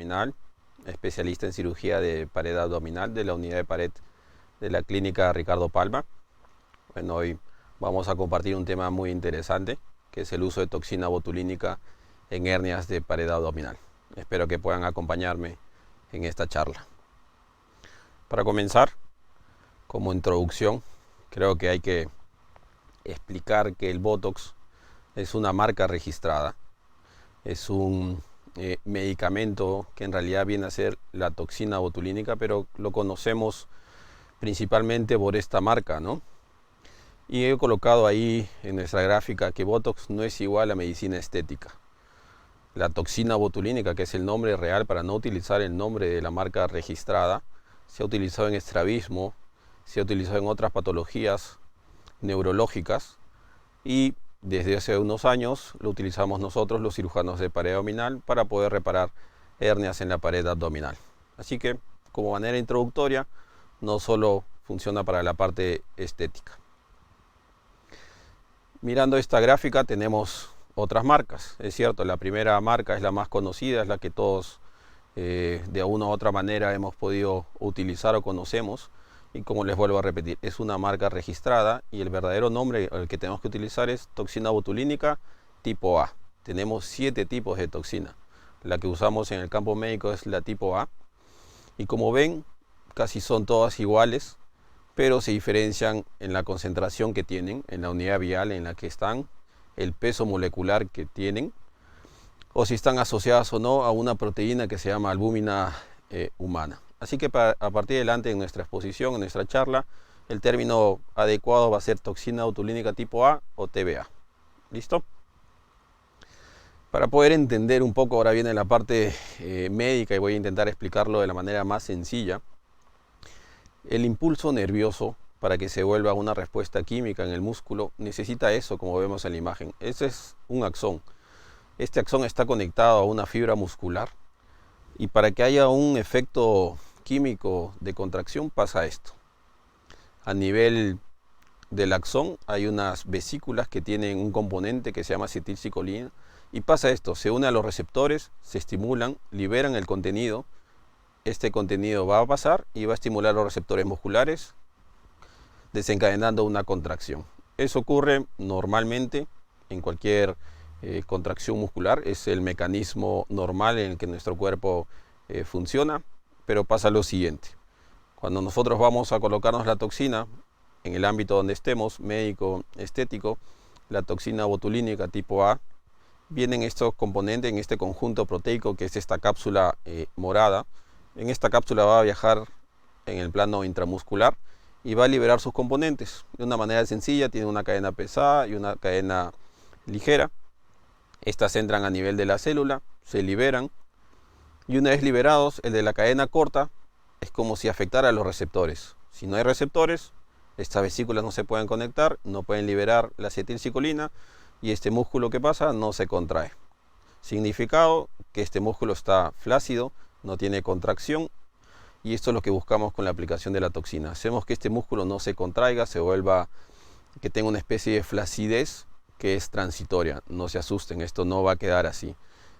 abdominal, especialista en cirugía de pared abdominal de la unidad de pared de la clínica Ricardo Palma. Bueno, hoy vamos a compartir un tema muy interesante, que es el uso de toxina botulínica en hernias de pared abdominal. Espero que puedan acompañarme en esta charla. Para comenzar, como introducción, creo que hay que explicar que el Botox es una marca registrada. Es un medicamento que en realidad viene a ser la toxina botulínica, pero lo conocemos principalmente por esta marca, ¿no? Y he colocado ahí en nuestra gráfica que Botox no es igual a medicina estética. La toxina botulínica, que es el nombre real para no utilizar el nombre de la marca registrada, se ha utilizado en estrabismo, se ha utilizado en otras patologías neurológicas y desde hace unos años lo utilizamos nosotros, los cirujanos de pared abdominal, para poder reparar hernias en la pared abdominal. Así que, como manera introductoria, no solo funciona para la parte estética. Mirando esta gráfica tenemos otras marcas. Es cierto, la primera marca es la más conocida, es la que todos de una u otra manera hemos podido utilizar o conocemos. Y como les vuelvo a repetir, es una marca registrada y el verdadero nombre al que tenemos que utilizar es toxina botulínica tipo A. Tenemos 7 tipos de toxina. La que usamos en el campo médico es la tipo A. Y como ven, casi son todas iguales, pero se diferencian en la concentración que tienen, en la unidad vial en la que están, el peso molecular que tienen, o si están asociadas o no a una proteína que se llama albúmina humana. Así que a partir de adelante en nuestra exposición, en nuestra charla, el término adecuado va a ser toxina botulínica tipo A o TBA. ¿Listo? Para poder entender un poco, ahora viene la parte médica y voy a intentar explicarlo de la manera más sencilla. El impulso nervioso, para que se vuelva una respuesta química en el músculo, necesita eso, como vemos en la imagen. Ese es un axón. Este axón está conectado a una fibra muscular y para que haya un efecto químico de contracción pasa esto. A nivel del axón hay unas vesículas que tienen un componente que se llama acetilcicolina y pasa esto, se une a los receptores, se estimulan, liberan el contenido. Este contenido va a pasar y va a estimular los receptores musculares, desencadenando una contracción. Eso ocurre normalmente en cualquier contracción muscular, es el mecanismo normal en el que nuestro cuerpo funciona, pero pasa lo siguiente. Cuando nosotros vamos a colocarnos la toxina, en el ámbito donde estemos, médico, estético, la toxina botulínica tipo A, vienen estos componentes en este conjunto proteico que es esta cápsula morada. En esta cápsula va a viajar en el plano intramuscular y va a liberar sus componentes de una manera sencilla. Tiene una cadena pesada y una cadena ligera. Estas entran a nivel de la célula, se liberan y una vez liberados, el de la cadena corta es como si afectara a los receptores. Si no hay receptores, estas vesículas no se pueden conectar, no pueden liberar la acetilcicolina y este músculo que pasa no se contrae. Significado que este músculo está flácido, no tiene contracción y esto es lo que buscamos con la aplicación de la toxina. Hacemos que este músculo no se contraiga, se vuelva, que tenga una especie de flacidez que es transitoria. No se asusten, esto no va a quedar así.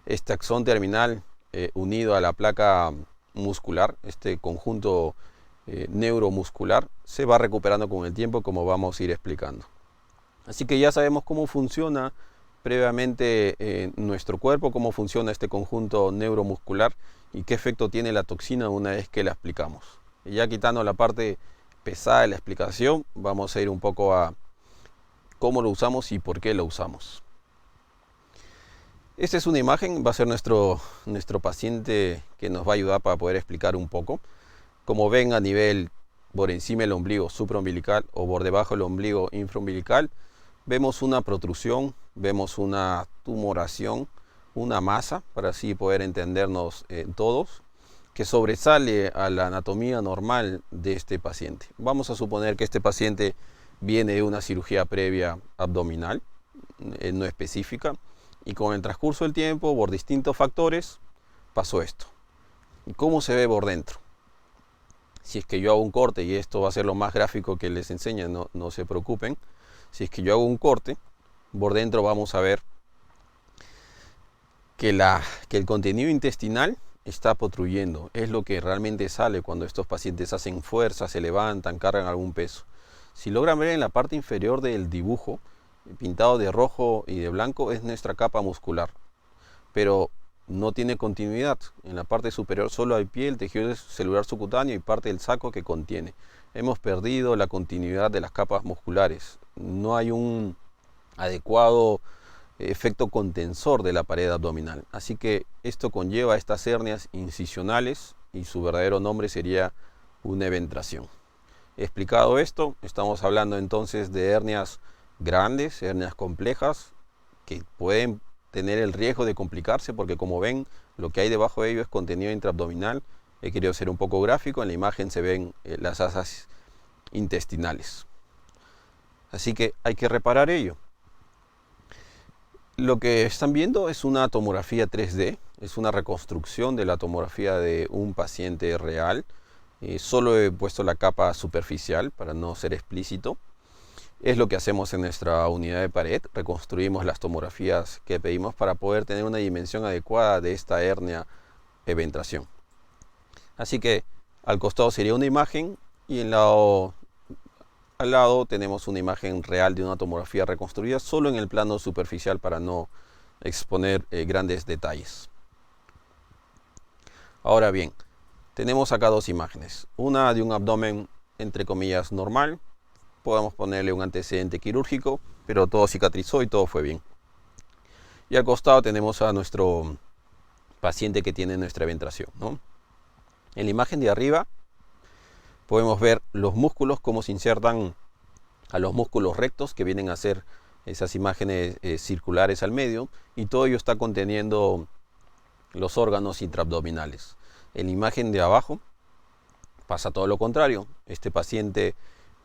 Este axón terminal unido a la placa muscular, este conjunto neuromuscular, se va recuperando con el tiempo, como vamos a ir explicando. Así que ya sabemos cómo funciona previamente nuestro cuerpo, cómo funciona este conjunto neuromuscular y qué efecto tiene la toxina una vez que la aplicamos. Y ya quitando la parte pesada de la explicación, vamos a ir un poco a cómo lo usamos y por qué lo usamos. Esta es una imagen, va a ser nuestro paciente que nos va a ayudar para poder explicar un poco. Como ven, a nivel por encima del ombligo supraumbilical o por debajo del ombligo infraumbilical, vemos una protrusión, vemos una tumoración, una masa, para así poder entendernos todos, que sobresale a la anatomía normal de este paciente. Vamos a suponer que este paciente viene de una cirugía previa abdominal, no específica, y con el transcurso del tiempo, por distintos factores, pasó esto. ¿Y cómo se ve por dentro? Si es que yo hago un corte, y esto va a ser lo más gráfico que les enseñe, no se preocupen. Si es que yo hago un corte, por dentro vamos a ver que el contenido intestinal está protruyendo. Es lo que realmente sale cuando estos pacientes hacen fuerza, se levantan, cargan algún peso. Si logran ver en la parte inferior del dibujo, pintado de rojo y de blanco, es nuestra capa muscular. Pero no tiene continuidad. En la parte superior solo hay piel, tejido celular subcutáneo y parte del saco que contiene. Hemos perdido la continuidad de las capas musculares. No hay un adecuado efecto contensor de la pared abdominal. Así que esto conlleva estas hernias incisionales y su verdadero nombre sería una eventración. Explicado esto, estamos hablando entonces de hernias grandes, hernias complejas, que pueden tener el riesgo de complicarse porque, como ven, lo que hay debajo de ello es contenido intraabdominal. He querido ser un poco gráfico, en la imagen se ven las asas intestinales. Así que hay que reparar ello. Lo que están viendo es una tomografía 3D, es una reconstrucción de la tomografía de un paciente real. Solo he puesto la capa superficial para no ser explícito. Es lo que hacemos en nuestra unidad de pared, reconstruimos las tomografías que pedimos para poder tener una dimensión adecuada de esta hernia eventración. Así que al costado sería una imagen y al lado tenemos una imagen real de una tomografía reconstruida solo en el plano superficial para no exponer grandes detalles. Ahora bien, tenemos acá dos imágenes, una de un abdomen entre comillas normal. Podemos ponerle un antecedente quirúrgico, pero todo cicatrizó y todo fue bien. Y al costado tenemos a nuestro paciente que tiene nuestra eventración, ¿no? En la imagen de arriba podemos ver los músculos, cómo se insertan a los músculos rectos, que vienen a ser esas imágenes circulares al medio, y todo ello está conteniendo los órganos intraabdominales. En la imagen de abajo pasa todo lo contrario. Este paciente,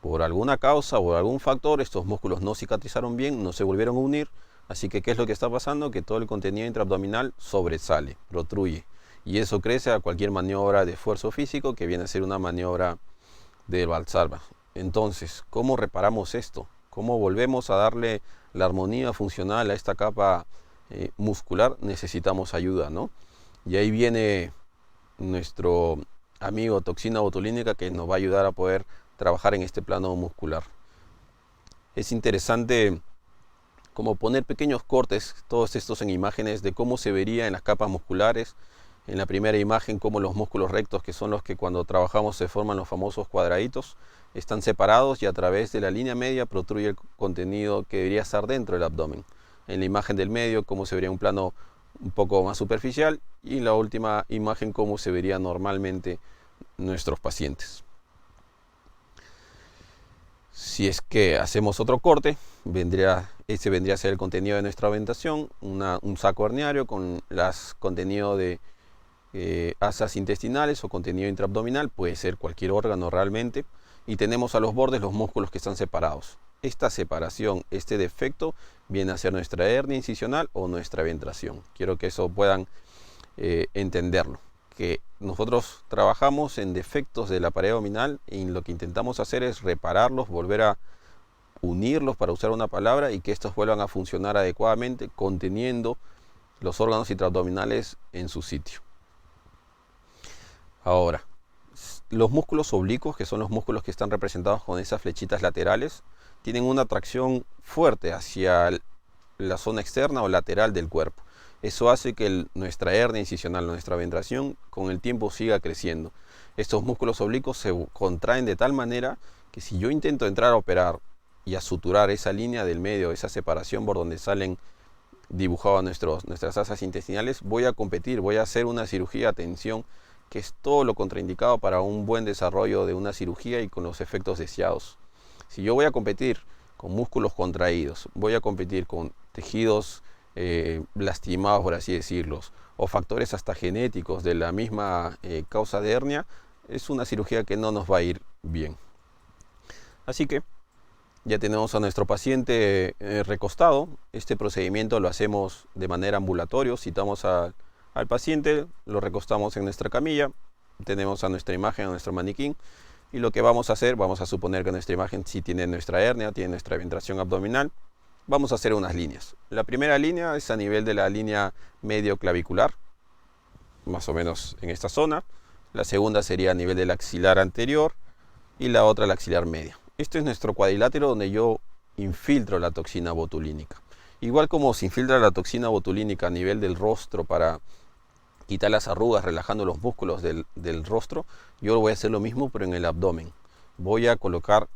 por alguna causa o por algún factor, estos músculos no cicatrizaron bien, no se volvieron a unir. Así que, ¿qué es lo que está pasando? Que todo el contenido intraabdominal sobresale, protruye. Y eso crece a cualquier maniobra de esfuerzo físico, que viene a ser una maniobra de Valsalva. Entonces, ¿cómo reparamos esto? ¿Cómo volvemos a darle la armonía funcional a esta capa muscular? Necesitamos ayuda, ¿no? Y ahí viene nuestro amigo toxina botulínica, que nos va a ayudar a poder trabajar en este plano muscular. Es interesante como poner pequeños cortes, todos estos en imágenes de cómo se vería en las capas musculares. En la primera imagen, cómo los músculos rectos, que son los que cuando trabajamos se forman los famosos cuadraditos, están separados y a través de la línea media protruye el contenido que debería estar dentro del abdomen. En la imagen del medio, cómo se vería un plano un poco más superficial, y en la última imagen, cómo se vería normalmente nuestros pacientes. Si es que hacemos otro corte, ese vendría a ser el contenido de nuestra aventación, un saco herniario con contenido de asas intestinales o contenido intraabdominal, puede ser cualquier órgano realmente, y tenemos a los bordes los músculos que están separados. Esta separación, este defecto, viene a ser nuestra hernia incisional o nuestra eventración. Quiero que eso puedan entenderlo, que nosotros trabajamos en defectos de la pared abdominal y lo que intentamos hacer es repararlos, volver a unirlos, para usar una palabra, y que estos vuelvan a funcionar adecuadamente, conteniendo los órganos intraabdominales en su sitio. Ahora, los músculos oblicuos, que son los músculos que están representados con esas flechitas laterales, tienen una atracción fuerte hacia la zona externa o lateral del cuerpo. Eso hace que nuestra hernia incisional, nuestra eventración, con el tiempo siga creciendo. Estos músculos oblicuos se contraen de tal manera que si yo intento entrar a operar y a suturar esa línea del medio, esa separación por donde salen dibujadas nuestras asas intestinales, voy a competir, voy a hacer una cirugía a tensión, que es todo lo contraindicado para un buen desarrollo de una cirugía y con los efectos deseados. Si yo voy a competir con músculos contraídos, voy a competir con tejidos lastimados, por así decirlo, o factores hasta genéticos de la misma causa de hernia, es una cirugía que no nos va a ir bien. Así que ya tenemos a nuestro paciente recostado. Este procedimiento lo hacemos de manera ambulatoria. Citamos al paciente, lo recostamos en nuestra camilla, tenemos a nuestra imagen, a nuestro maniquí, y lo que vamos a hacer, vamos a suponer que nuestra imagen sí tiene nuestra hernia, tiene nuestra eventración abdominal. Vamos a hacer unas líneas. La primera línea es a nivel de la línea medio clavicular. más o menos en esta zona. La segunda sería a nivel del axilar anterior y la otra el axilar medio. Este es nuestro cuadrilátero donde yo infiltro la toxina botulínica. Igual como se infiltra la toxina botulínica a nivel del rostro para quitar las arrugas, relajando los músculos del rostro, yo voy a hacer lo mismo pero en el abdomen. Voy a colocar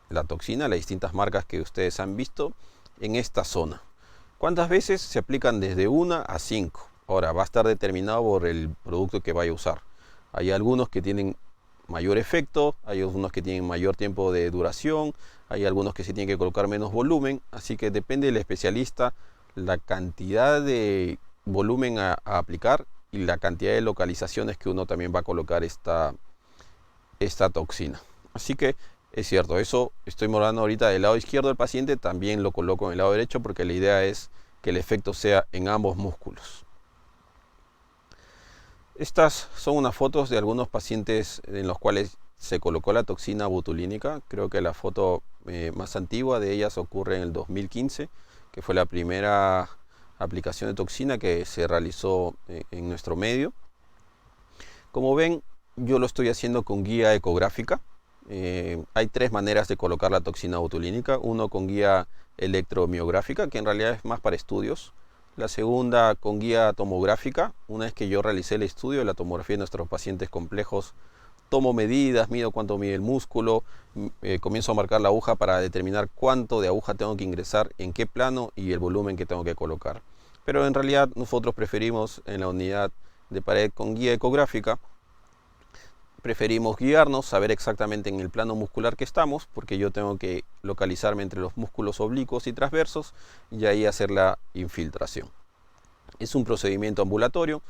la toxina, las distintas marcas que ustedes han visto, en esta zona. ¿Cuántas veces? Se aplican desde 1 a 5. Ahora va a estar determinado por el producto que vaya a usar. Hay algunos que tienen mayor efecto, hay algunos que tienen mayor tiempo de duración, hay algunos que se tienen que colocar menos volumen, así que depende del especialista la cantidad de volumen a aplicar y la cantidad de localizaciones que uno también va a colocar esta toxina. Así que es cierto, eso estoy mostrando ahorita del lado izquierdo del paciente, también lo coloco en el lado derecho porque la idea es que el efecto sea en ambos músculos. Estas son unas fotos de algunos pacientes en los cuales se colocó la toxina botulínica. Creo que la foto más antigua de ellas ocurre en el 2015, que fue la primera aplicación de toxina que se realizó en nuestro medio. Como ven, yo lo estoy haciendo con guía ecográfica. Hay 3 maneras de colocar la toxina botulínica. Uno con guía electromiográfica, que en realidad es más para estudios. La segunda con guía tomográfica. Una vez que yo realicé el estudio de la tomografía de nuestros pacientes complejos, tomo medidas, mido cuánto mide el músculo, comienzo a marcar la aguja para determinar cuánto de aguja tengo que ingresar, en qué plano y el volumen que tengo que colocar. Pero en realidad nosotros preferimos en la unidad de pared con guía ecográfica, preferimos guiarnos, saber exactamente en el plano muscular que estamos, porque yo tengo que localizarme entre los músculos oblicuos y transversos y ahí hacer la infiltración. Es un procedimiento ambulatorio.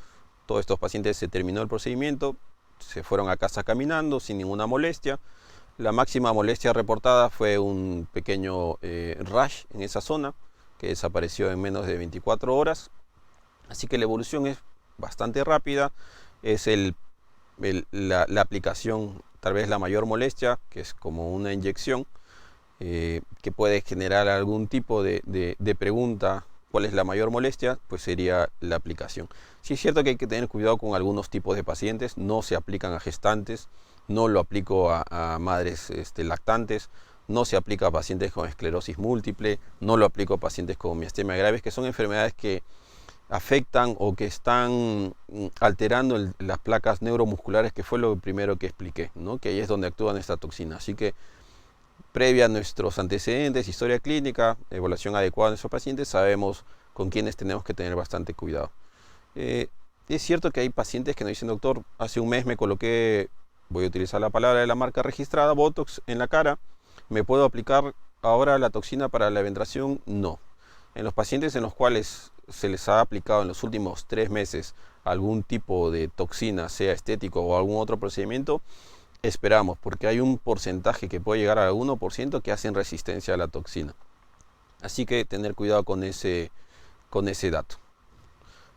Todos estos pacientes se terminó el procedimiento, se fueron a casa caminando sin ninguna molestia. La máxima molestia reportada fue un pequeño rash en esa zona que desapareció en menos de 24 horas. Así que la evolución es bastante rápida. Es la aplicación, tal vez la mayor molestia, que es como una inyección, que puede generar algún tipo de pregunta. ¿Cuál es la mayor molestia? Pues sería la aplicación. Sí es cierto que hay que tener cuidado con algunos tipos de pacientes. No se aplican a gestantes, no lo aplico a madres lactantes, no se aplica a pacientes con esclerosis múltiple, no lo aplico a pacientes con miastenia graves, que son enfermedades que afectan o que están alterando las placas neuromusculares, que fue lo primero que expliqué, ¿no? Que ahí es donde actúa esta toxina. Así que previa a nuestros antecedentes, historia clínica, evaluación adecuada de nuestros pacientes, sabemos con quiénes tenemos que tener bastante cuidado. Es cierto que hay pacientes que nos dicen: doctor, hace un mes me coloqué, voy a utilizar la palabra de la marca registrada, Botox en la cara, ¿me puedo aplicar ahora la toxina para la eventración? No. En los pacientes en los cuales se les ha aplicado en los últimos 3 meses algún tipo de toxina, sea estético o algún otro procedimiento, esperamos, porque hay un porcentaje que puede llegar al 1% que hacen resistencia a la toxina. Así que tener cuidado con ese dato.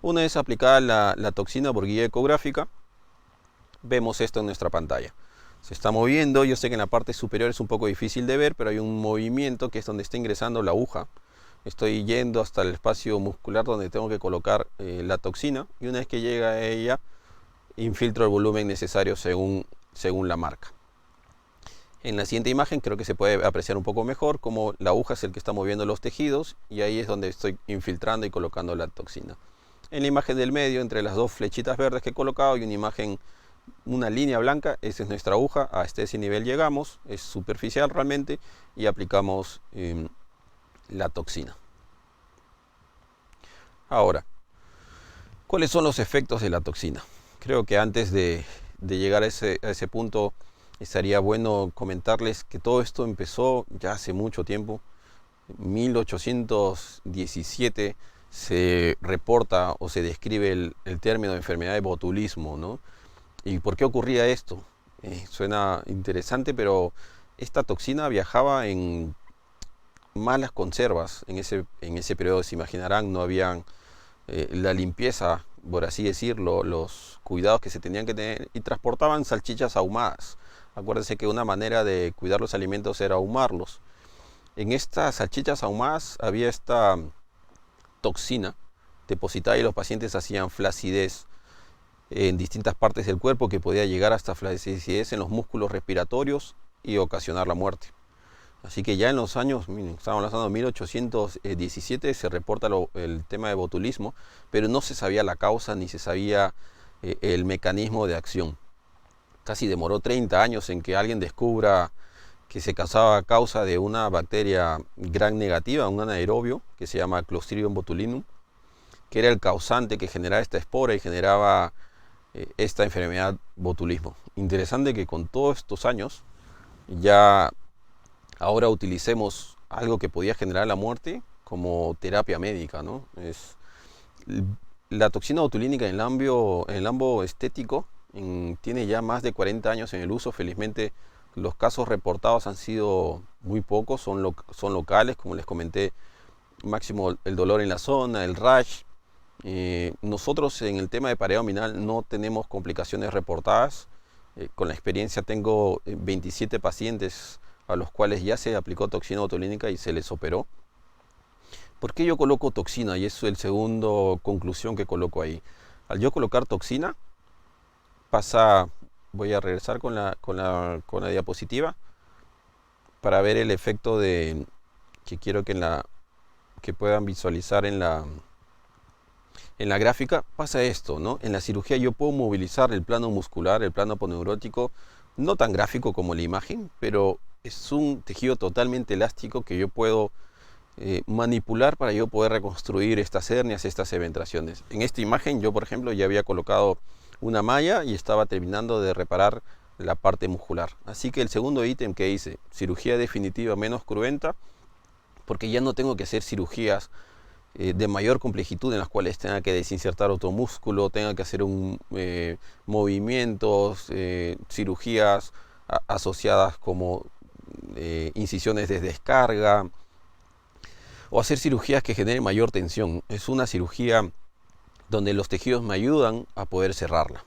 Una vez aplicada la toxina por guía ecográfica, vemos esto en nuestra pantalla. Se está moviendo. Yo sé que en la parte superior es un poco difícil de ver, pero hay un movimiento que es donde está ingresando la aguja. Estoy yendo hasta el espacio muscular donde tengo que colocar la toxina, y una vez que llega a ella, infiltro el volumen necesario según la marca. En la siguiente imagen creo que se puede apreciar un poco mejor cómo la aguja es el que está moviendo los tejidos, y ahí es donde estoy infiltrando y colocando la toxina. En la imagen del medio, entre las 2 flechitas verdes que he colocado, y una línea blanca, esa es nuestra aguja. Hasta ese nivel llegamos, es superficial realmente, y aplicamos la toxina. Ahora, ¿cuáles son los efectos de la toxina? Creo que antes de llegar a ese punto, estaría bueno comentarles que todo esto empezó ya hace mucho tiempo. En 1817 se reporta o se describe el término de enfermedad de botulismo, ¿no? ¿Y por qué ocurría esto? Suena interesante, pero esta toxina viajaba en malas conservas. En ese periodo, se imaginarán, no habían la limpieza, por así decirlo, los cuidados que se tenían que tener, y transportaban salchichas ahumadas. Acuérdense que una manera de cuidar los alimentos era ahumarlos. En estas salchichas ahumadas había esta toxina depositada, y los pacientes hacían flacidez. en distintas partes del cuerpo que podía llegar hasta flacidez en los músculos respiratorios y ocasionar la muerte. Así que ya en los años, miren, estamos hablando de 1817, se reporta el tema de botulismo, pero no se sabía la causa ni se sabía el mecanismo de acción. Casi demoró 30 años en que alguien descubra que se causaba a causa de una bacteria gram negativa, un anaerobio, que se llama Clostridium botulinum, que era el causante que generaba esta espora y generaba esta enfermedad botulismo. Interesante que con todos estos años ya ahora utilicemos algo que podía generar la muerte como terapia médica, ¿no? La toxina botulínica en el ámbito estético tiene ya más de 40 años en el uso. Felizmente los casos reportados han sido muy pocos, son locales, como les comenté, máximo el dolor en la zona, el rash. Nosotros en el tema de pared abdominal no tenemos complicaciones reportadas. Con la experiencia tengo 27 pacientes a los cuales ya se aplicó toxina botulínica y se les operó. ¿Por qué yo coloco toxina? Y eso es el segundo conclusión que coloco ahí. Al yo colocar toxina, voy a regresar con la diapositiva para ver el efecto que quiero que puedan visualizar en la gráfica. Pasa esto, ¿no? En la cirugía yo puedo movilizar el plano muscular, el plano aponeurótico, no tan gráfico como la imagen, pero es un tejido totalmente elástico que yo puedo manipular para yo poder reconstruir estas hernias, estas eventraciones. En esta imagen yo, por ejemplo, ya había colocado una malla y estaba terminando de reparar la parte muscular. Así que el segundo ítem que hice, cirugía definitiva menos cruenta, porque ya no tengo que hacer cirugías de mayor complejidad en las cuales tenga que desinsertar otro músculo, tenga que hacer movimientos, cirugías asociadas como incisiones de descarga, o hacer cirugías que generen mayor tensión. Es una cirugía donde los tejidos me ayudan a poder cerrarla.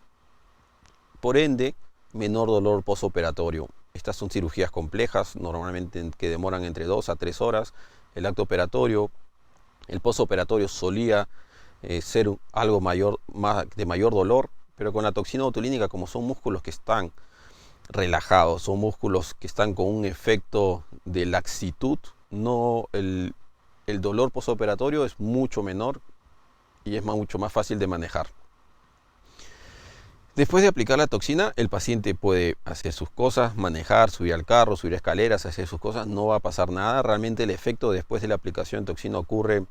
Por ende, menor dolor postoperatorio. Estas son cirugías complejas, normalmente que demoran entre 2 a 3 horas. El acto operatorio, el postoperatorio solía ser algo de mayor dolor, pero con la toxina botulínica, como son músculos que están relajados, son músculos que están con un efecto de laxitud, no el dolor postoperatorio es mucho menor y es mucho más fácil de manejar. Después de aplicar la toxina, el paciente puede hacer sus cosas, manejar, subir al carro, subir escaleras, hacer sus cosas, no va a pasar nada. Realmente el efecto después de la aplicación de toxina ocurre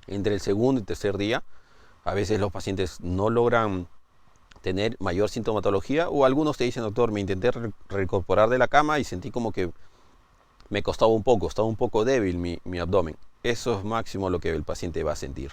entre el segundo y tercer día. A veces los pacientes no logran tener mayor sintomatología, o algunos te dicen: doctor, me intenté reincorporar de la cama y sentí como que me costaba un poco, estaba un poco débil mi abdomen. Eso es máximo lo que el paciente va a sentir.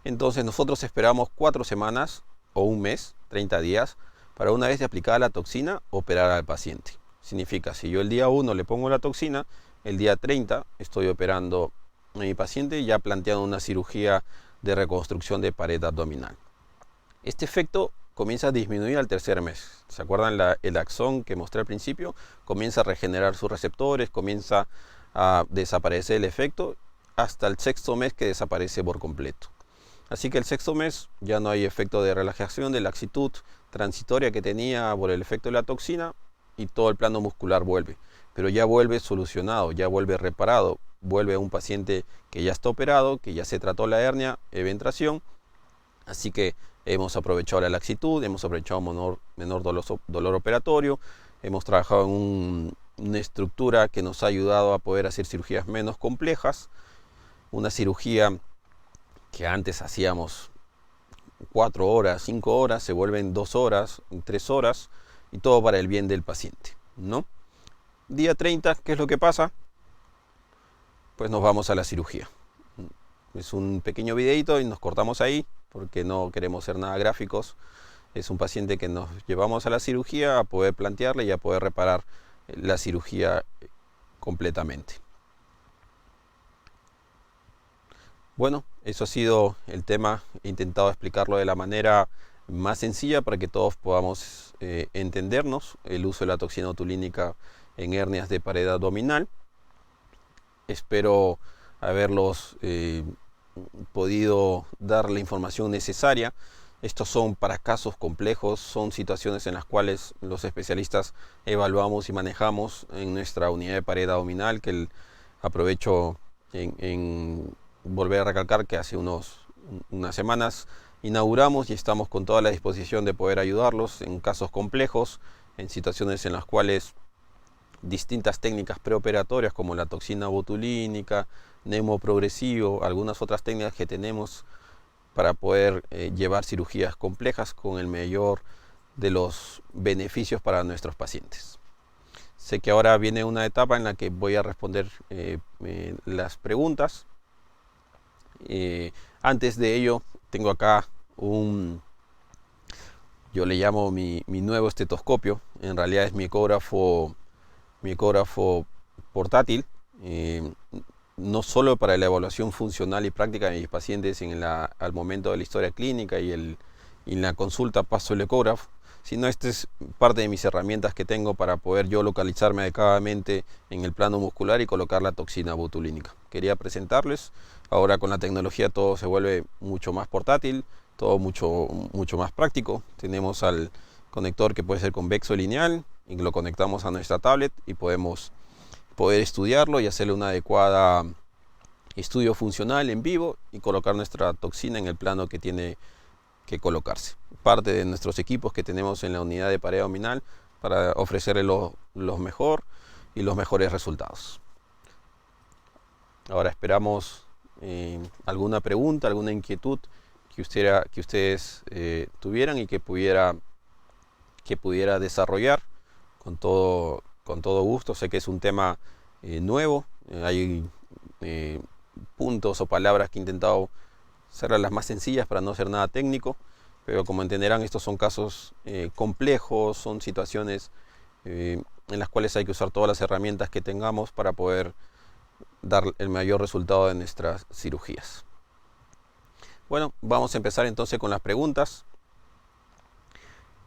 Entonces nosotros esperamos 4 semanas o un mes, 30 días, para una vez de aplicada la toxina, operar al paciente. Significa, si yo el día 1 le pongo la toxina, el día 30 estoy operando a mi paciente, ya planteando una cirugía de reconstrucción de pared abdominal. Este efecto comienza a disminuir al tercer mes. ¿Se acuerdan el axón que mostré al principio? Comienza a regenerar sus receptores, comienza a desaparecer el efecto, hasta el sexto mes que desaparece por completo. Así que el sexto mes ya no hay efecto de relajación, de laxitud transitoria que tenía por el efecto de la toxina, y todo el plano muscular vuelve. Pero ya vuelve solucionado, ya vuelve reparado, vuelve un paciente que ya está operado, que ya se trató la hernia, eventración. Así que hemos aprovechado la laxitud, hemos aprovechado menor dolor operatorio, hemos trabajado en una estructura que nos ha ayudado a poder hacer cirugías menos complejas. Una cirugía que antes hacíamos 4 horas, 5 horas, se vuelven 2 horas, 3 horas, y todo para el bien del paciente, ¿no? Día 30, ¿qué es lo que pasa? Pues nos vamos a la cirugía. Es un pequeño videito y nos cortamos ahí porque no queremos ser nada gráficos. Es un paciente que nos llevamos a la cirugía a poder plantearle y a poder reparar la cirugía completamente. Bueno, eso ha sido el tema. He intentado explicarlo de la manera más sencilla para que todos podamos entendernos el uso de la toxina botulínica en hernias de pared abdominal. Espero haberlos podido dar la información necesaria. Estos son para casos complejos, son situaciones en las cuales los especialistas evaluamos y manejamos en nuestra unidad de pared abdominal, que aprovecho en volver a recalcar que hace unas semanas inauguramos y estamos con toda la disposición de poder ayudarlos en casos complejos, en situaciones en las cuales distintas técnicas preoperatorias como la toxina botulínica, neumoprogresivo, algunas otras técnicas que tenemos para poder llevar cirugías complejas con el mayor de los beneficios para nuestros pacientes. Sé que ahora viene una etapa en la que voy a responder las preguntas. Antes de ello, tengo acá yo le llamo mi nuevo estetoscopio. En realidad es mi ecógrafo portátil, no solo para la evaluación funcional y práctica de mis pacientes al momento de la historia clínica y en la consulta paso el ecógrafo, sino esta es parte de mis herramientas que tengo para poder yo localizarme adecuadamente en el plano muscular y colocar la toxina botulínica. Quería presentarles, ahora con la tecnología todo se vuelve mucho más portátil, todo mucho más práctico. Tenemos al conector que puede ser convexo lineal y lo conectamos a nuestra tablet y podemos poder estudiarlo y hacerle una adecuada estudio funcional en vivo y colocar nuestra toxina en el plano que tiene que colocarse. Parte de nuestros equipos que tenemos en la unidad de pared abdominal para ofrecerle lo mejor y los mejores resultados. Ahora esperamos alguna pregunta, alguna inquietud que ustedes tuvieran y que pudiera desarrollar con todo gusto. Sé que es un tema nuevo, hay puntos o palabras que he intentado hacerlas las más sencillas para no ser nada técnico, pero como entenderán, estos son casos complejos, son situaciones en las cuales hay que usar todas las herramientas que tengamos para poder dar el mayor resultado de nuestras cirugías. Bueno, vamos a empezar entonces con las preguntas.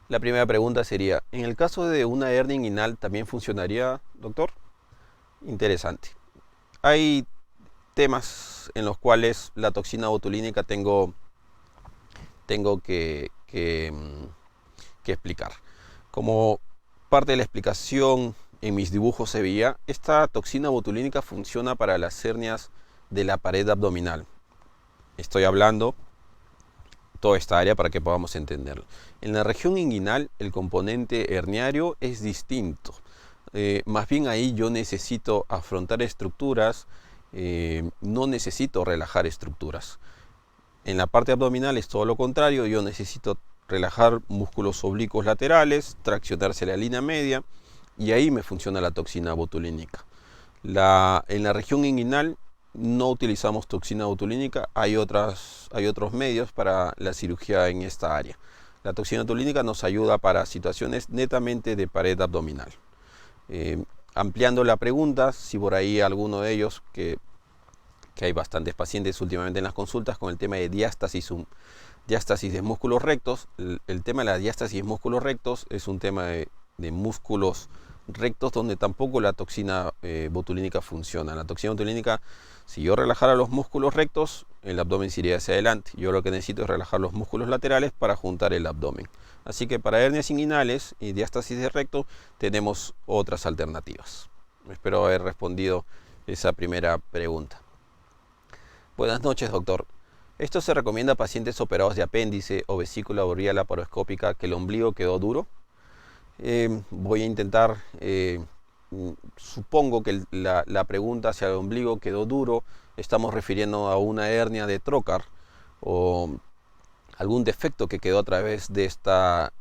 La primera pregunta sería, ¿en el caso de una hernia inguinal también funcionaría, doctor? Interesante. Hay temas en los cuales la toxina botulínica tengo que explicar. Como parte de la explicación en mis dibujos se veía, esta toxina botulínica funciona para las hernias de la pared abdominal. Estoy hablando toda esta área para que podamos entenderlo. En la región inguinal el componente herniario es distinto. Más bien ahí yo necesito afrontar estructuras, no necesito relajar estructuras. En la parte abdominal es todo lo contrario, yo necesito relajar músculos oblicuos laterales, traccionarse la línea media y ahí me funciona la toxina botulínica. En la región inguinal no utilizamos toxina botulínica, hay otros medios para la cirugía en esta área. La toxina botulínica nos ayuda para situaciones netamente de pared abdominal. Ampliando la pregunta, si por ahí alguno de ellos, que hay bastantes pacientes últimamente en las consultas con el tema de diástasis de músculos rectos. El tema de la diástasis de músculos rectos es un tema de músculos rectos donde tampoco la toxina botulínica funciona. La toxina botulínica, si yo relajara los músculos rectos, el abdomen se iría hacia adelante. Yo lo que necesito es relajar los músculos laterales para juntar el abdomen. Así que para hernias inguinales y diástasis de recto tenemos otras alternativas. Espero haber respondido esa primera pregunta. Buenas noches, doctor. ¿Esto se recomienda a pacientes operados de apéndice o vesícula borrial laparoscópica que el ombligo quedó duro? Voy a intentar, supongo que la pregunta hacia el ombligo quedó duro, estamos refiriendo a una hernia de trocar o algún defecto que quedó a través de esta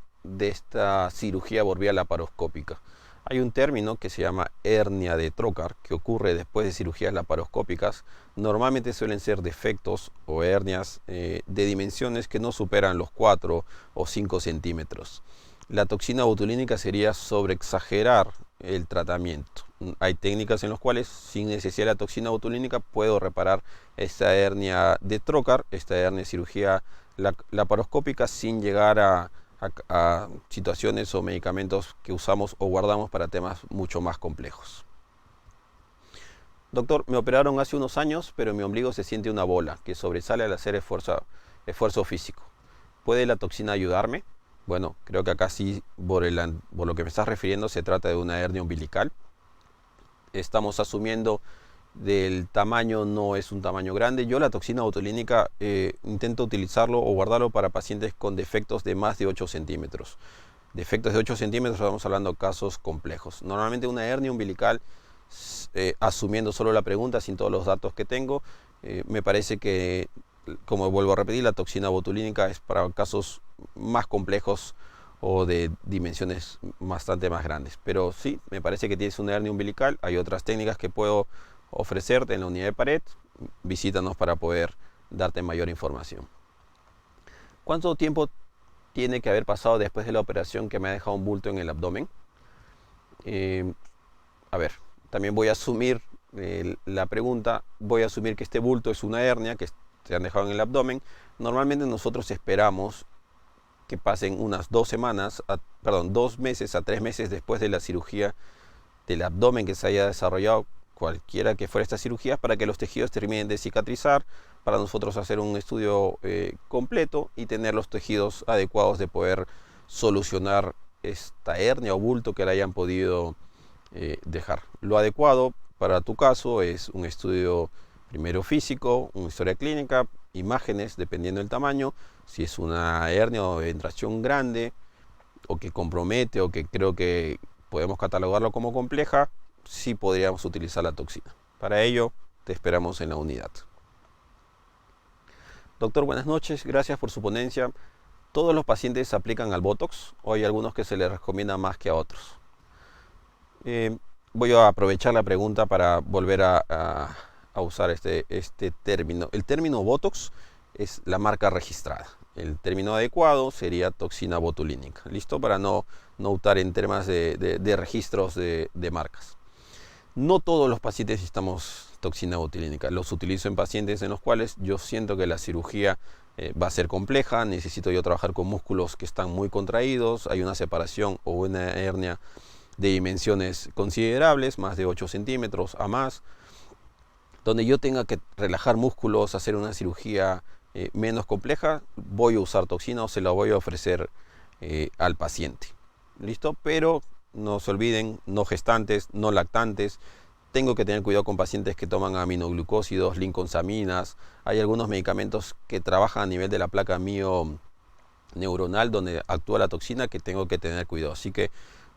cirugía borrial laparoscópica. Hay un término que se llama hernia de trocar que ocurre después de cirugías laparoscópicas. Normalmente suelen ser defectos o hernias de dimensiones que no superan los 4 o 5 centímetros. La toxina botulínica sería sobreexagerar el tratamiento. Hay técnicas en las cuales sin necesidad de la toxina botulínica puedo reparar esta hernia de trocar, esta hernia de cirugía laparoscópica sin llegar a situaciones o medicamentos que usamos o guardamos para temas mucho más complejos. Doctor, me operaron hace unos años, pero en mi ombligo se siente una bola que sobresale al hacer esfuerzo físico. ¿Puede la toxina ayudarme? Bueno, creo que acá sí, por lo que me estás refiriendo, se trata de una hernia umbilical. Estamos asumiendo del tamaño, no es un tamaño grande. Yo la toxina botulínica intento utilizarlo o guardarlo para pacientes con defectos de más de 8 centímetros. Defectos de 8 centímetros, estamos hablando de casos complejos. Normalmente una hernia umbilical, asumiendo solo la pregunta, sin todos los datos que tengo, me parece que, como vuelvo a repetir, la toxina botulínica es para casos más complejos o de dimensiones bastante más grandes. Pero sí, me parece que tienes una hernia umbilical. Hay otras técnicas que puedo ofrecerte en la unidad de pared. Visítanos para poder darte mayor información. ¿Cuánto tiempo tiene que haber pasado después de la operación que me ha dejado un bulto en el abdomen? A ver, también voy a asumir la pregunta, voy a asumir que este bulto es una hernia que se han dejado en el abdomen. Normalmente nosotros esperamos que pasen unas 2 meses a 3 meses después de la cirugía del abdomen que se haya desarrollado, cualquiera que fuera esta cirugía, para que los tejidos terminen de cicatrizar, para nosotros hacer un estudio completo y tener los tejidos adecuados de poder solucionar esta hernia o bulto que le hayan podido dejar. Lo adecuado para tu caso es un estudio primero físico, una historia clínica, imágenes dependiendo del tamaño, si es una hernia o penetración grande o que compromete o que creo que podemos catalogarlo como compleja, sí podríamos utilizar la toxina. Para ello te esperamos en la unidad. Doctor, buenas noches, gracias por su ponencia. ¿Todos los pacientes se aplican al Botox o hay algunos que se les recomienda más que a otros? Voy a aprovechar la pregunta para volver a usar este término. El término Botox es la marca registrada. El término adecuado sería toxina botulínica. ¿Listo? Para no optar en temas de registros de marcas. No todos los pacientes necesitamos toxina botulínica. Los utilizo en pacientes en los cuales yo siento que la cirugía va a ser compleja. Necesito yo trabajar con músculos que están muy contraídos. Hay una separación o una hernia de dimensiones considerables, más de 8 centímetros a más, donde yo tenga que relajar músculos, hacer una cirugía menos compleja, voy a usar toxina o se la voy a ofrecer al paciente. ¿Listo? Pero no se olviden, no gestantes, no lactantes. Tengo que tener cuidado con pacientes que toman aminoglucósidos, linconsaminas. Hay algunos medicamentos que trabajan a nivel de la placa neuronal donde actúa la toxina que tengo que tener cuidado. Así que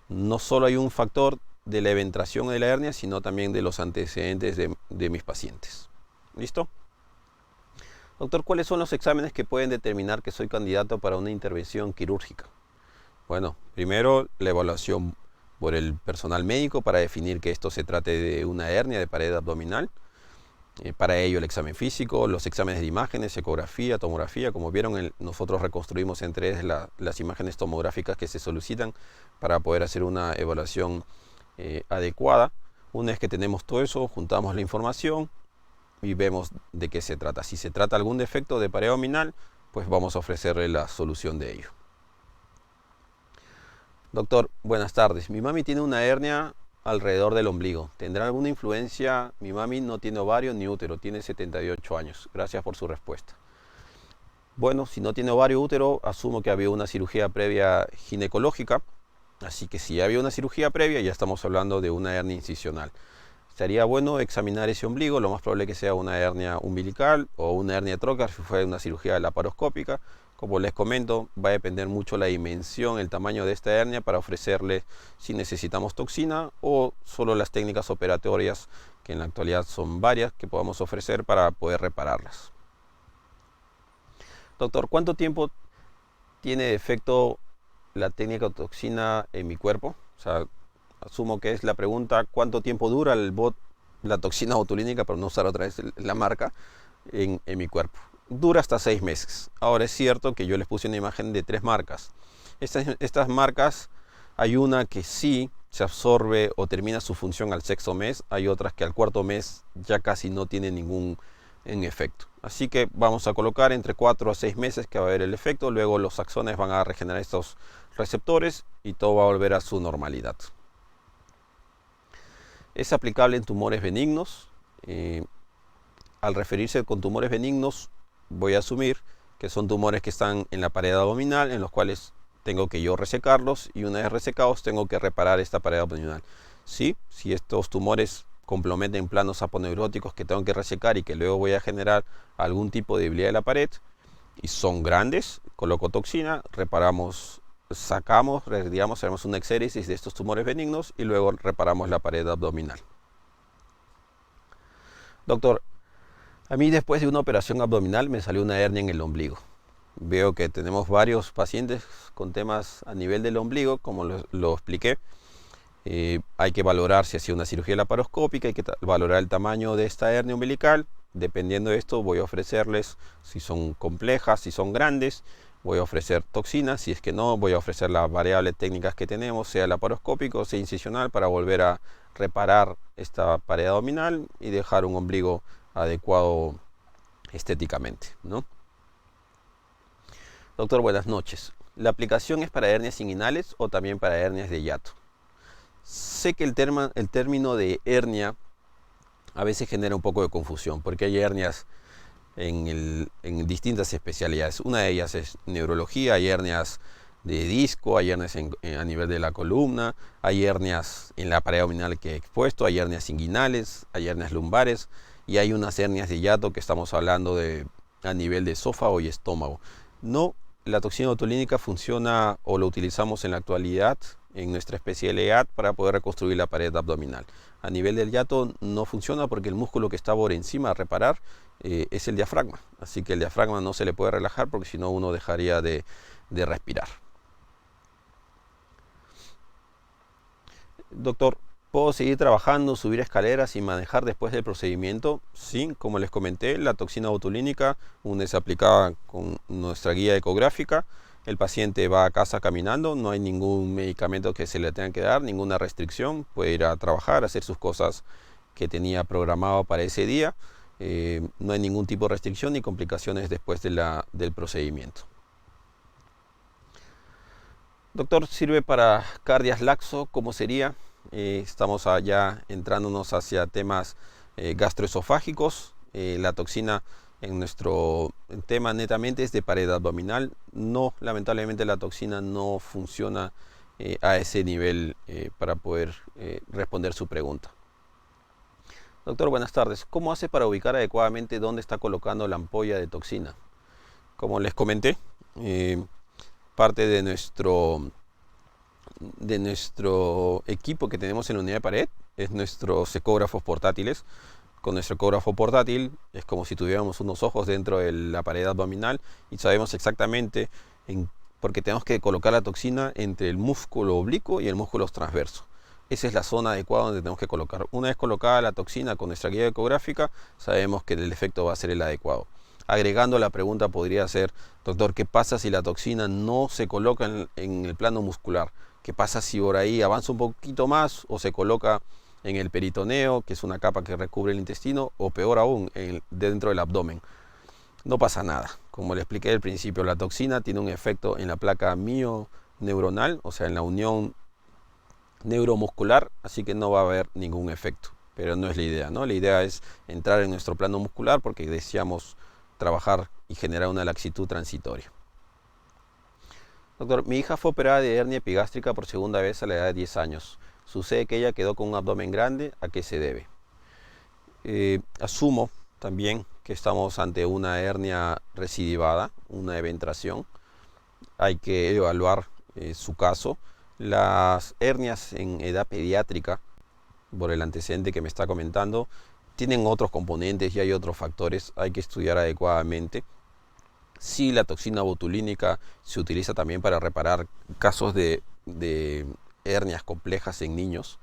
no solo hay un factor de la eventración de la hernia, sino también de los antecedentes de mis pacientes. ¿Listo? Doctor, ¿cuáles son los exámenes que pueden determinar que soy candidato para una intervención quirúrgica? Bueno, primero la evaluación por el personal médico para definir que esto se trate de una hernia de pared abdominal. Para ello el examen físico, los exámenes de imágenes, ecografía, tomografía. Como vieron, nosotros reconstruimos entre las imágenes tomográficas que se solicitan para poder hacer una evaluación adecuada. Una vez que tenemos todo eso, juntamos la información y vemos de qué se trata. Si se trata de algún defecto de pared abdominal, pues vamos a ofrecerle la solución de ello. Doctor, buenas tardes. Mi mami tiene una hernia alrededor del ombligo. ¿Tendrá alguna influencia? Mi mami no tiene ovario ni útero, tiene 78 años. Gracias por su respuesta. Bueno, si no tiene ovario útero, asumo que había una cirugía previa ginecológica. Así que si había una cirugía previa, ya estamos hablando de una hernia incisional. Estaría bueno examinar ese ombligo, lo más probable que sea una hernia umbilical o una hernia trocar si fue una cirugía laparoscópica. Como les comento, va a depender mucho la dimensión, el tamaño de esta hernia para ofrecerle si necesitamos toxina o solo las técnicas operatorias, que en la actualidad son varias, que podamos ofrecer para poder repararlas. Doctor, ¿cuánto tiempo tiene de efecto la técnica de toxina en mi cuerpo? O sea, asumo que es la pregunta, ¿cuánto tiempo dura la toxina botulínica, para no usar otra vez la marca, en mi cuerpo? Dura hasta 6 meses. Ahora es cierto que yo les puse una imagen de 3 marcas. Estas marcas, hay una que sí se absorbe o termina su función al 6.º mes, hay otras que al 4.º mes ya casi no tienen ningún efecto. Así que vamos a colocar entre 4 a 6 meses que va a haber el efecto, luego los axones van a regenerar estos receptores y todo va a volver a su normalidad. Es aplicable en tumores benignos. Al referirse con tumores benignos, voy a asumir que son tumores que están en la pared abdominal, en los cuales tengo que yo resecarlos, y una vez resecados tengo que reparar esta pared abdominal. ¿Sí? Si estos tumores comprometen planos aponeuróticos que tengo que resecar y que luego voy a generar algún tipo de debilidad de la pared, y son grandes, coloco toxina, reparamos, sacamos, digamos, hacemos una exéresis de estos tumores benignos y luego reparamos la pared abdominal. Doctor, a mí después de una operación abdominal me salió una hernia en el ombligo. Veo que tenemos varios pacientes con temas a nivel del ombligo, como lo expliqué. Hay que valorar si ha sido una cirugía laparoscópica, hay que valorar el tamaño de esta hernia umbilical. Dependiendo de esto voy a ofrecerles, si son complejas, si son grandes, voy a ofrecer toxinas. Si es que no, voy a ofrecer las variables técnicas que tenemos, sea laparoscópico, sea incisional, para volver a reparar esta pared abdominal y dejar un ombligo adecuado estéticamente, ¿no? Doctor, buenas noches. ¿La aplicación es para hernias inguinales o también para hernias de hiato? Sé que el término de hernia a veces genera un poco de confusión, porque hay hernias en distintas especialidades. Una de ellas es neurología, hay hernias de disco, hay hernias a nivel de la columna, hay hernias en la pared abdominal que he expuesto, hay hernias inguinales, hay hernias lumbares, y hay unas hernias de hiato que estamos hablando de a nivel de esófago y estómago. No, la toxina botulínica funciona o lo utilizamos en la actualidad en nuestra especialidad para poder reconstruir la pared abdominal. A nivel del hiato no funciona porque el músculo que está por encima a reparar es el diafragma. Así que el diafragma no se le puede relajar porque si no uno dejaría de respirar. Doctor, ¿puedo seguir trabajando, subir escaleras y manejar después del procedimiento? Sí, como les comenté, la toxina botulínica, una es aplicada con nuestra guía ecográfica. El paciente va a casa caminando, no hay ningún medicamento que se le tenga que dar, ninguna restricción, puede ir a trabajar, hacer sus cosas que tenía programado para ese día. No hay ningún tipo de restricción ni complicaciones después del procedimiento. Doctor, ¿sirve para cardias laxo? ¿Cómo sería? Estamos allá entrándonos hacia temas gastroesofágicos. La toxina en nuestro tema netamente es de pared abdominal. No, lamentablemente la toxina no funciona a ese nivel para poder responder su pregunta. Doctor, buenas tardes. ¿Cómo hace para ubicar adecuadamente dónde está colocando la ampolla de toxina? Como les comenté, parte de nuestro equipo que tenemos en la unidad de pared es nuestros ecógrafos portátiles. Con nuestro ecógrafo portátil es como si tuviéramos unos ojos dentro de la pared abdominal y sabemos exactamente porque tenemos que colocar la toxina entre el músculo oblicuo y el músculo transverso. Esa es la zona adecuada donde tenemos que colocar. Una vez colocada la toxina con nuestra guía ecográfica, sabemos que el efecto va a ser el adecuado. Agregando la pregunta podría ser, doctor, ¿qué pasa si la toxina no se coloca en el plano muscular? ¿Qué pasa si por ahí avanza un poquito más o se coloca en el peritoneo, que es una capa que recubre el intestino, o peor aún, dentro del abdomen? No pasa nada. Como le expliqué al principio, la toxina tiene un efecto en la placa mioneuronal, o sea, en la unión neuromuscular, así que no va a haber ningún efecto. Pero no es la idea, ¿no? La idea es entrar en nuestro plano muscular porque deseamos trabajar y generar una laxitud transitoria. Doctor, mi hija fue operada de hernia epigástrica por segunda vez a la edad de 10 años. Sucede que ella quedó con un abdomen grande. ¿A qué se debe? Asumo también que estamos ante una hernia recidivada, una eventración. Hay que evaluar su caso. Las hernias en edad pediátrica, por el antecedente que me está comentando, tienen otros componentes y hay otros factores. Hay que estudiar adecuadamente. Sí, la toxina botulínica se utiliza también para reparar casos de hernias complejas en niños,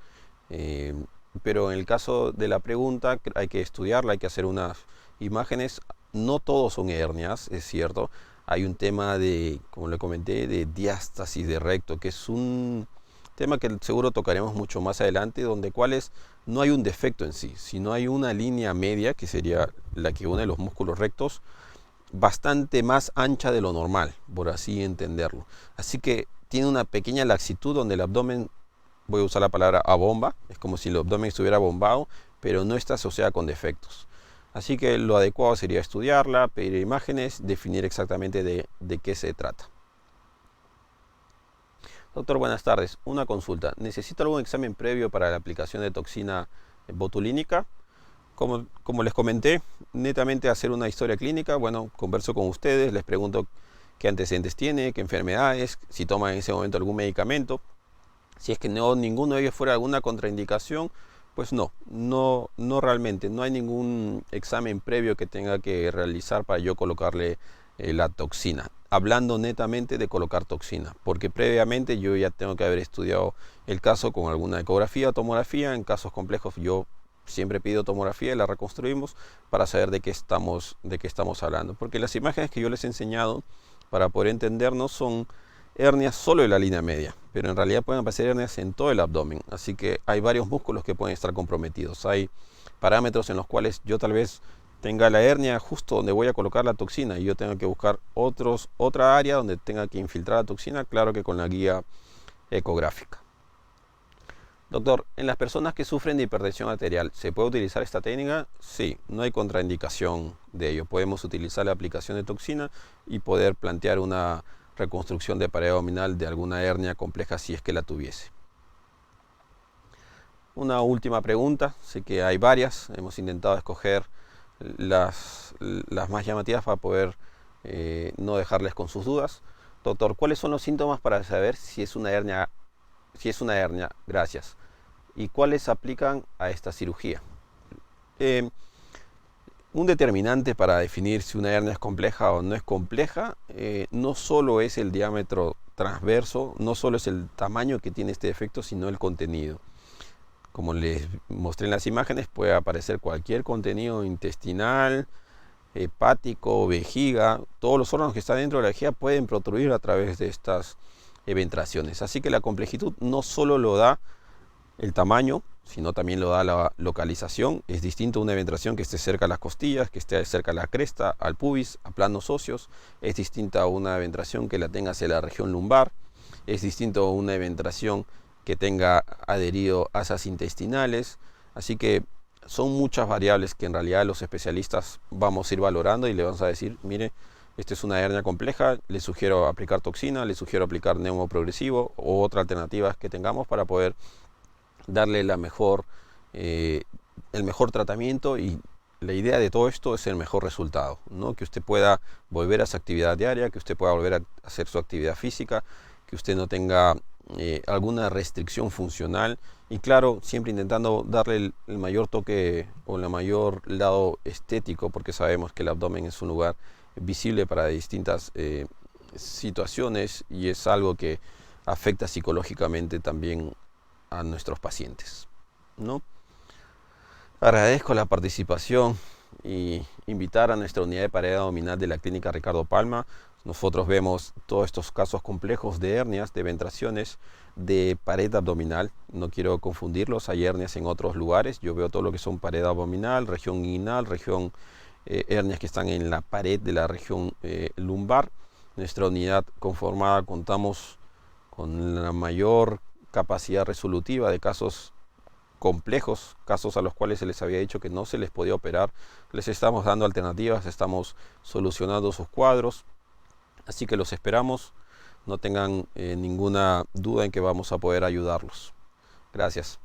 pero en el caso de la pregunta hay que estudiarla, hay que hacer unas imágenes. No todos son hernias, es cierto. Hay un tema de, como le comenté, de diástasis de recto, que es un tema que seguro tocaremos mucho más adelante, donde no hay un defecto en sí, sino hay una línea media, que sería la que une los músculos rectos, bastante más ancha de lo normal, por así entenderlo. Así que tiene una pequeña laxitud donde el abdomen, voy a usar la palabra abomba, es como si el abdomen estuviera bombado, pero no está asociada con defectos. Así que lo adecuado sería estudiarla, pedir imágenes, definir exactamente de qué se trata. Doctor, buenas tardes. Una consulta. ¿Necesito algún examen previo para la aplicación de toxina botulínica? Como les comenté, netamente hacer una historia clínica. Bueno, converso con ustedes, les pregunto qué antecedentes tiene, qué enfermedades, si toma en ese momento algún medicamento. Si es que no, ninguno de ellos fuera alguna contraindicación, pues no realmente. No hay ningún examen previo que tenga que realizar para yo colocarle la toxina. Hablando netamente de colocar toxina, porque previamente yo ya tengo que haber estudiado el caso con alguna ecografía o tomografía. En casos complejos yo siempre pido tomografía y la reconstruimos para saber de qué estamos hablando. Porque las imágenes que yo les he enseñado para poder entendernos son hernias solo de la línea media, pero en realidad pueden aparecer hernias en todo el abdomen, así que hay varios músculos que pueden estar comprometidos. Hay parámetros en los cuales yo tal vez tenga la hernia justo donde voy a colocar la toxina y yo tengo que buscar otra área donde tenga que infiltrar la toxina, claro que con la guía ecográfica. Doctor, en las personas que sufren de hipertensión arterial, ¿se puede utilizar esta técnica? Sí, no hay contraindicación de ello. Podemos utilizar la aplicación de toxina y poder plantear una reconstrucción de pared abdominal de alguna hernia compleja si es que la tuviese. Una última pregunta, sé que hay varias, hemos intentado escoger las más llamativas para poder no dejarles con sus dudas. Doctor, ¿cuáles son los síntomas para saber si es una hernia? Gracias. ¿Y cuáles aplican a esta cirugía? Un determinante para definir si una hernia es compleja o no es compleja, no solo es el diámetro transverso, no solo es el tamaño que tiene este defecto, sino el contenido. Como les mostré en las imágenes, puede aparecer cualquier contenido intestinal, hepático, vejiga. Todos los órganos que están dentro de la vejiga pueden protruir a través de estas eventraciones. Así que la complejidad no solo lo da el tamaño, sino también lo da la localización. Es distinto una eventración que esté cerca a las costillas, que esté cerca a la cresta, al pubis, a planos óseos. Es distinta a una eventración que la tenga hacia la región lumbar. Es distinto a una eventración que tenga adherido asas intestinales. Así que son muchas variables que en realidad los especialistas vamos a ir valorando y le vamos a decir, mire, esta es una hernia compleja, le sugiero aplicar toxina, le sugiero aplicar neumoprogresivo o otras alternativas que tengamos para poder darle el mejor tratamiento, y la idea de todo esto es el mejor resultado, ¿no? Que usted pueda volver a su actividad diaria, que usted pueda volver a hacer su actividad física, que usted no tenga alguna restricción funcional y claro, siempre intentando darle el mayor toque o el mayor lado estético, porque sabemos que el abdomen es un lugar visible para distintas situaciones y es algo que afecta psicológicamente también a nuestros pacientes, ¿no? Agradezco la participación y invitar a nuestra unidad de pared abdominal de la Clínica Ricardo Palma. Nosotros vemos todos estos casos complejos de hernias, de eventraciones de pared abdominal. No quiero confundirlos, hay hernias en otros lugares. Yo veo todo lo que son pared abdominal, región inguinal, región hernias que están en la pared de la región lumbar. Nuestra unidad conformada contamos con la mayor capacidad resolutiva de casos complejos, casos a los cuales se les había dicho que no se les podía operar. Les estamos dando alternativas, estamos solucionando sus cuadros, así que los esperamos, no tengan ninguna duda en que vamos a poder ayudarlos. Gracias.